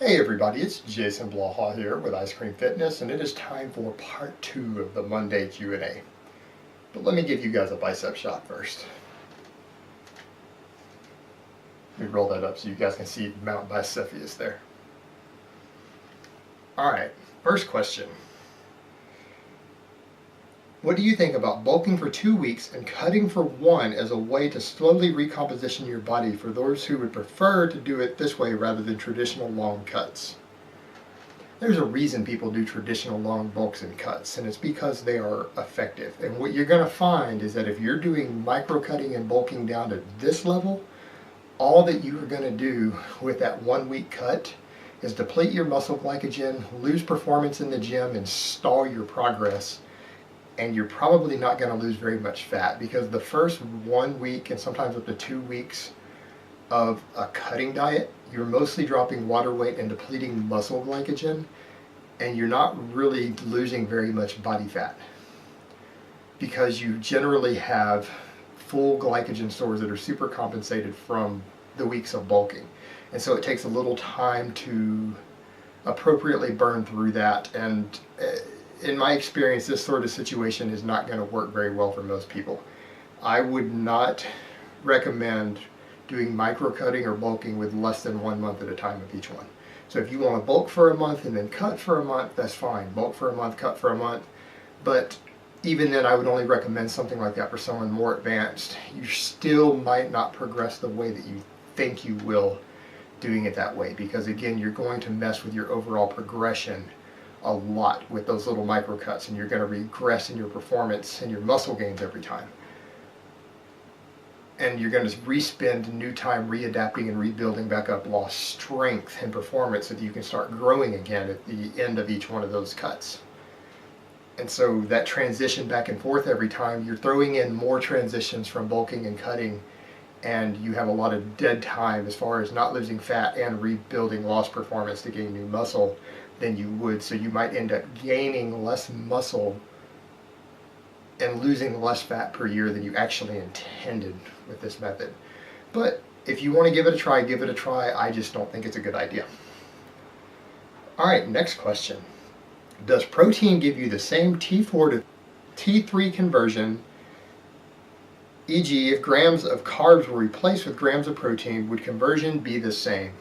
Hey everybody, it's Jason Blaha here with Ice Cream Fitness, and it is time for part 2 of the Monday Q&A. But let me give you guys a bicep shot first. Let me roll that up so you guys can see Mount Bicephalus there. Alright, first question. What do you think about bulking for 2 weeks and cutting for 1 as a way to slowly recomposition your body for those who would prefer to do it this way rather than traditional long cuts? There's a reason people do traditional long bulks and cuts, and it's because they are effective. And what you're going to find is that if you're doing microcutting and bulking down to this level, all that you are going to do with that 1 week cut is deplete your muscle glycogen, lose performance in the gym, and stall your progress. And you're probably not going to lose very much fat, because the first 1 week and sometimes up to 2 weeks of a cutting diet, you're mostly dropping water weight and depleting muscle glycogen, and you're not really losing very much body fat because you generally have full glycogen stores that are super compensated from the weeks of bulking. And so it takes a little time to appropriately burn through that, and in my experience, this sort of situation is not going to work very well for most people. I would not recommend doing microcutting or bulking with less than 1 month at a time of each one. So if you want to bulk for a month and then cut for a month, that's fine. Bulk for a month, cut for a month. But even then, I would only recommend something like that for someone more advanced. You still might not progress the way that you think you will doing it that way, because again, you're going to mess with your overall progression a lot with those little micro cuts, and you're going to regress in your performance and your muscle gains every time. And you're going to re-spend new time readapting and rebuilding back up lost strength and performance so that you can start growing again at the end of each one of those cuts. And so that transition back and forth every time, you're throwing in more transitions from bulking and cutting, and you have a lot of dead time as far as not losing fat and rebuilding lost performance to gain new muscle than you would. So you might end up gaining less muscle and losing less fat per year than you actually intended with this method. But if you want to give it a try, give it a try. I just don't think it's a good idea. Alright, next question. Does protein give you the same T4 to T3 conversion? E.g., if grams of carbs were replaced with grams of protein, would conversion be the same?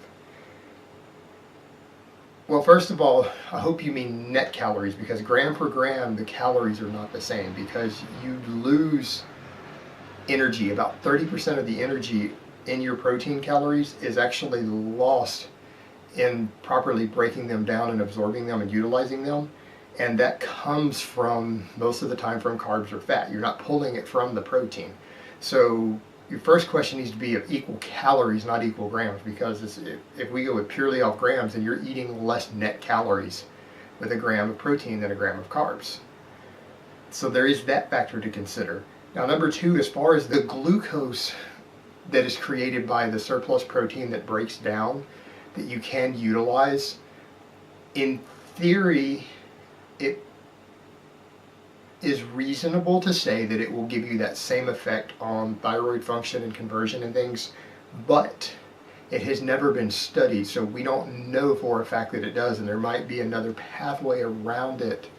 Well, first of all, I hope you mean net calories, because gram per gram, the calories are not the same, because you lose energy. About 30% of the energy in your protein calories is actually lost in properly breaking them down and absorbing them and utilizing them. And that comes from, most of the time, from carbs or fat. You're not pulling it from the protein. So your first question needs to be of equal calories, not equal grams, because if we go with purely off grams, then you're eating less net calories with a gram of protein than a gram of carbs. So there is that factor to consider. Now, number two, as far as the glucose that is created by the surplus protein that breaks down, that you can utilize, in theory, it is reasonable to say that it will give you that same effect on thyroid function and conversion and things, but it has never been studied, so we don't know for a fact that it does, and there might be another pathway around it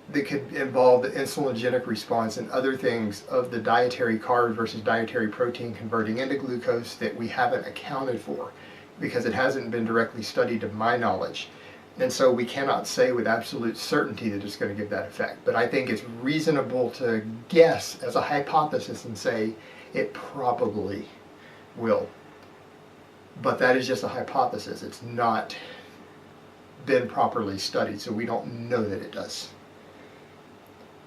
that could involve the insulinogenic response and other things of the dietary carb versus dietary protein converting into glucose that we haven't accounted for, because it hasn't been directly studied to my knowledge. And so we cannot say with absolute certainty that it's going to give that effect. But I think it's reasonable to guess as a hypothesis and say it probably will. But that is just a hypothesis. It's not been properly studied, so we don't know that it does.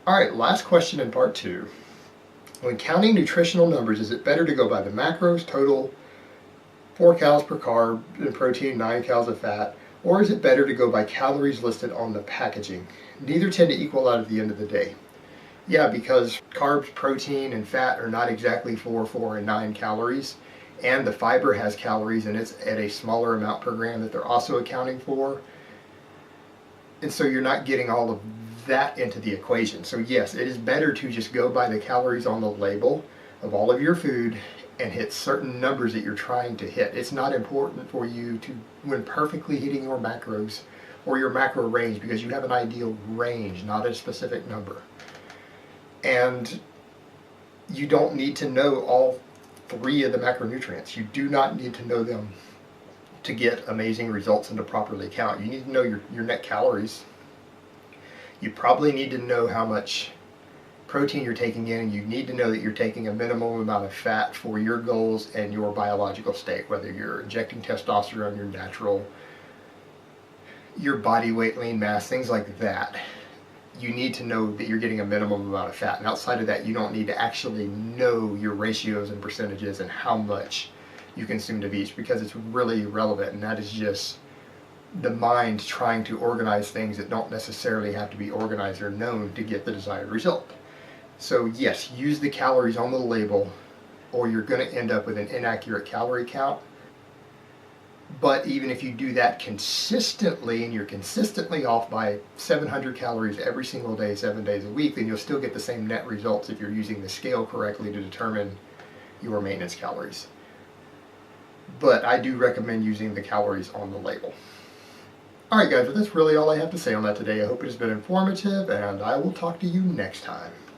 Alright, last question in part 2. When counting nutritional numbers, is it better to go by the macros, total 4 calories per carb and protein, 9 calories of fat, or is it better to go by calories listed on the packaging? Neither tend to equal out at the end of the day. Yeah, because carbs, protein, and fat are not exactly 4, 4, and 9 calories, and the fiber has calories, and it's at a smaller amount per gram that they're also accounting for. And so you're not getting all of that into the equation. So yes, it is better to just go by the calories on the label of all of your food and hit certain numbers that you're trying to hit. It's not important for you to, when perfectly hitting your macros or your macro range, because you have an ideal range, not a specific number. And you don't need to know all 3 of the macronutrients. You do not need to know them to get amazing results and to properly count. You need to know your net calories. You probably need to know how much protein you're taking in, and you need to know that you're taking a minimum amount of fat for your goals and your biological state, whether you're injecting testosterone, your natural, your body weight, lean mass, things like that. You need to know that you're getting a minimum amount of fat, and outside of that you don't need to actually know your ratios and percentages and how much you consumed of each, because it's really irrelevant, and that is just the mind trying to organize things that don't necessarily have to be organized or known to get the desired result. So yes, use the calories on the label, or you're going to end up with an inaccurate calorie count. But even if you do that consistently, and you're consistently off by 700 calories every single day, 7 days a week, then you'll still get the same net results if you're using the scale correctly to determine your maintenance calories. But I do recommend using the calories on the label. Alright guys, well, that's really all I have to say on that today. I hope it has been informative, and I will talk to you next time.